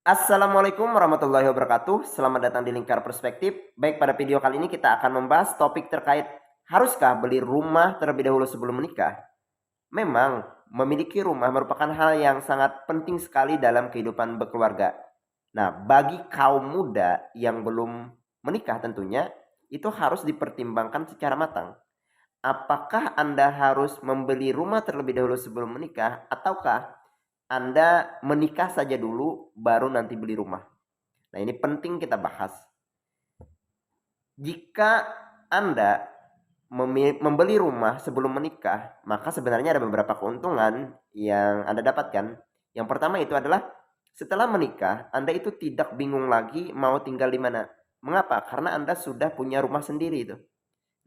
Assalamualaikum warahmatullahi wabarakatuh. Selamat datang di Lingkar Perspektif. Baik, pada video kali ini kita akan membahas topik terkait haruskah beli rumah terlebih dahulu sebelum menikah? Memang memiliki rumah merupakan hal yang sangat penting sekali dalam kehidupan berkeluarga. Nah, bagi kaum muda yang belum menikah tentunya itu harus dipertimbangkan secara matang. Apakah Anda harus membeli rumah terlebih dahulu sebelum menikah ataukah Anda menikah saja dulu baru nanti beli rumah? Nah, ini penting kita bahas. Jika Anda membeli rumah sebelum menikah, maka sebenarnya ada beberapa keuntungan yang Anda dapatkan. Yang pertama itu adalah setelah menikah, Anda itu tidak bingung lagi mau tinggal di mana. Mengapa? Karena Anda sudah punya rumah sendiri itu.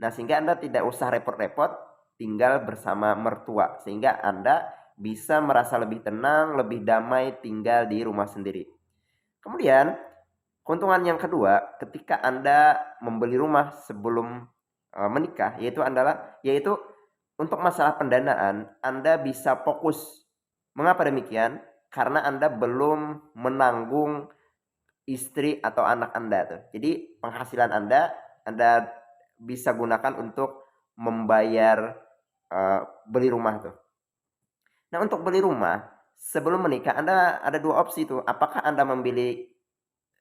Nah, sehingga Anda tidak usah repot-repot tinggal bersama mertua. Sehingga Anda bisa merasa lebih tenang, lebih damai tinggal di rumah sendiri. Kemudian, keuntungan yang kedua, ketika Anda membeli rumah sebelum menikah, yaitu untuk masalah pendanaan, Anda bisa fokus. Mengapa demikian? Karena Anda belum menanggung istri atau anak Anda tuh. Jadi penghasilan Anda bisa gunakan untuk membayar beli rumah tuh. Nah, untuk beli rumah sebelum menikah Anda ada dua opsi tuh. Apakah Anda membeli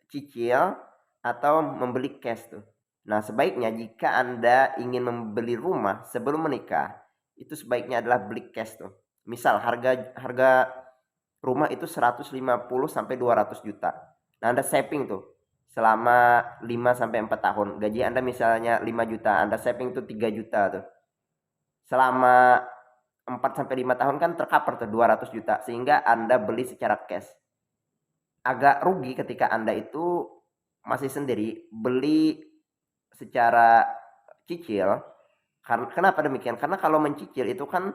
cicil atau membeli cash tuh. Nah, sebaiknya jika Anda ingin membeli rumah sebelum menikah, itu sebaiknya adalah beli cash tuh. Misal harga harga rumah itu 150 sampai 200 juta. Nah, Anda saving tuh selama 5 sampai 4 tahun. Gaji Anda misalnya 5 juta, Anda saving tuh 3 juta tuh. Selama 4 sampai 5 tahun kan tercover tuh 200 juta sehingga Anda beli secara cash. Agak rugi ketika Anda itu masih sendiri beli secara cicil. Kenapa demikian? Karena kalau mencicil itu kan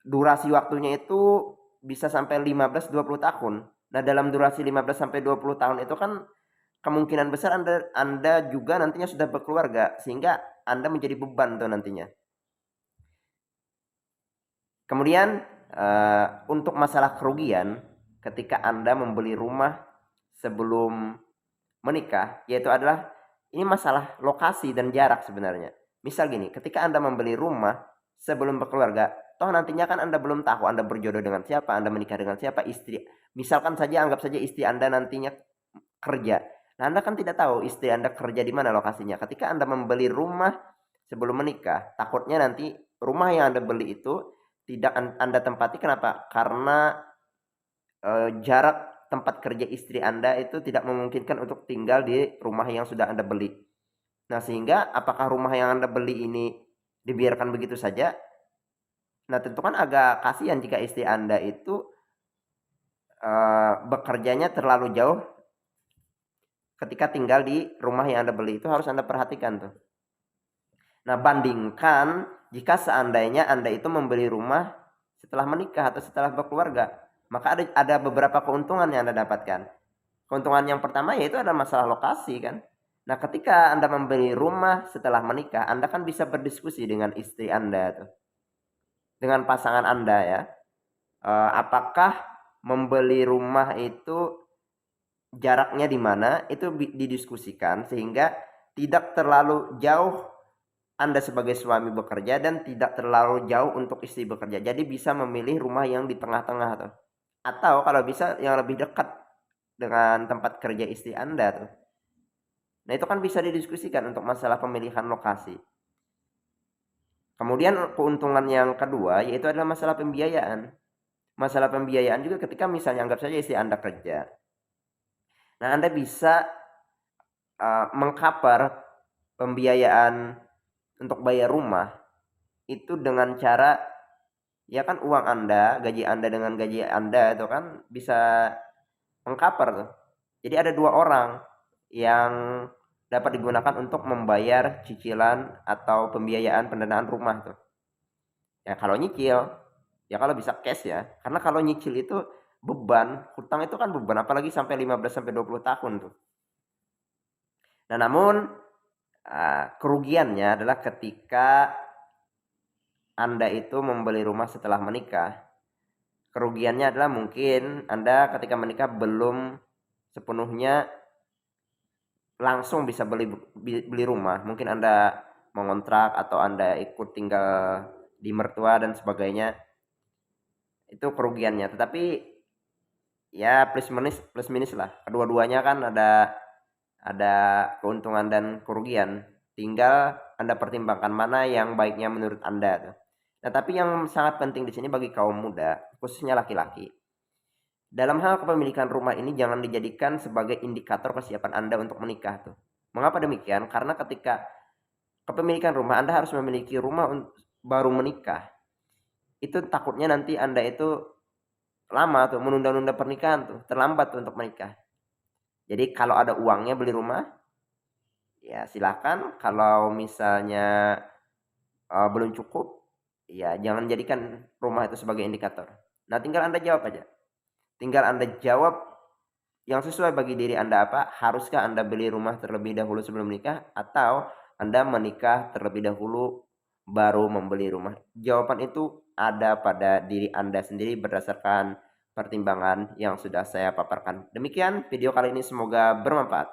durasi waktunya itu bisa sampai 15-20 tahun. Nah, dalam durasi 15 sampai 20 tahun itu kan kemungkinan besar Anda juga nantinya sudah berkeluarga sehingga Anda menjadi beban tuh nantinya. Kemudian untuk masalah kerugian ketika Anda membeli rumah sebelum menikah, yaitu adalah ini masalah lokasi dan jarak sebenarnya. Misal gini, ketika Anda membeli rumah sebelum berkeluarga, toh nantinya kan Anda belum tahu Anda berjodoh dengan siapa, Anda menikah dengan siapa, istri. Misalkan saja anggap saja istri Anda nantinya kerja. Nah, Anda kan tidak tahu istri Anda kerja di mana lokasinya. Ketika Anda membeli rumah sebelum menikah, takutnya nanti rumah yang Anda beli itu tidak Anda tempati. Kenapa? Karena jarak tempat kerja istri Anda itu tidak memungkinkan untuk tinggal di rumah yang sudah Anda beli. Nah, sehingga apakah rumah yang Anda beli ini dibiarkan begitu saja? Nah, tentu kan agak kasihan jika istri Anda itu bekerjanya terlalu jauh ketika tinggal di rumah yang Anda beli. Itu harus Anda perhatikan tuh. Nah, bandingkan jika seandainya Anda itu membeli rumah setelah menikah atau setelah berkeluarga, maka ada beberapa keuntungan yang Anda dapatkan. Keuntungan yang pertama yaitu ada masalah lokasi kan. Nah, ketika Anda membeli rumah setelah menikah, Anda kan bisa berdiskusi dengan istri Anda tuh, dengan pasangan Anda ya. Apakah membeli rumah itu jaraknya di mana itu didiskusikan sehingga tidak terlalu jauh Anda sebagai suami bekerja dan tidak terlalu jauh untuk istri bekerja. Jadi bisa memilih rumah yang di tengah-tengah tuh. Atau kalau bisa yang lebih dekat dengan tempat kerja istri Anda tuh. Nah, itu kan bisa didiskusikan untuk masalah pemilihan lokasi. Kemudian keuntungan yang kedua yaitu adalah masalah pembiayaan. Masalah pembiayaan juga ketika misalnya anggap saja istri Anda kerja. Nah, Anda bisa mengcover pembiayaan untuk bayar rumah itu dengan cara ya kan uang Anda, gaji Anda dengan gaji Anda itu kan bisa mengcover tuh. Jadi ada dua orang yang dapat digunakan untuk membayar cicilan atau pembiayaan pendanaan rumah tuh. Ya kalau nyicil, ya kalau bisa cash ya. Karena kalau nyicil itu beban, hutang itu kan beban apalagi sampai 15 sampai 20 tahun tuh. Nah, namun kerugiannya adalah ketika Anda itu membeli rumah setelah menikah. Kerugiannya adalah mungkin Anda ketika menikah belum sepenuhnya langsung bisa beli rumah. Mungkin Anda mengontrak atau Anda ikut tinggal di mertua dan sebagainya. Itu kerugiannya. Tetapi ya plus minus lah. Kedua-duanya kan ada keuntungan dan kerugian. Tinggal Anda pertimbangkan mana yang baiknya menurut Anda tuh. Nah, tapi yang sangat penting di sini bagi kaum muda, khususnya laki-laki, dalam hal kepemilikan rumah ini jangan dijadikan sebagai indikator kesiapan Anda untuk menikah tuh. Mengapa demikian? Karena ketika kepemilikan rumah, Anda harus memiliki rumah baru menikah. Itu takutnya nanti Anda itu lama tuh menunda-nunda pernikahan tuh, terlambat tuh untuk menikah. Jadi kalau ada uangnya beli rumah, ya silakan. Kalau misalnya belum cukup, ya jangan jadikan rumah itu sebagai indikator. Nah, tinggal Anda jawab aja. Tinggal Anda jawab yang sesuai bagi diri Anda apa? Haruskah Anda beli rumah terlebih dahulu sebelum menikah atau Anda menikah terlebih dahulu baru membeli rumah? Jawaban itu ada pada diri Anda sendiri berdasarkan pertimbangan yang sudah saya paparkan. Demikian video kali ini, semoga bermanfaat.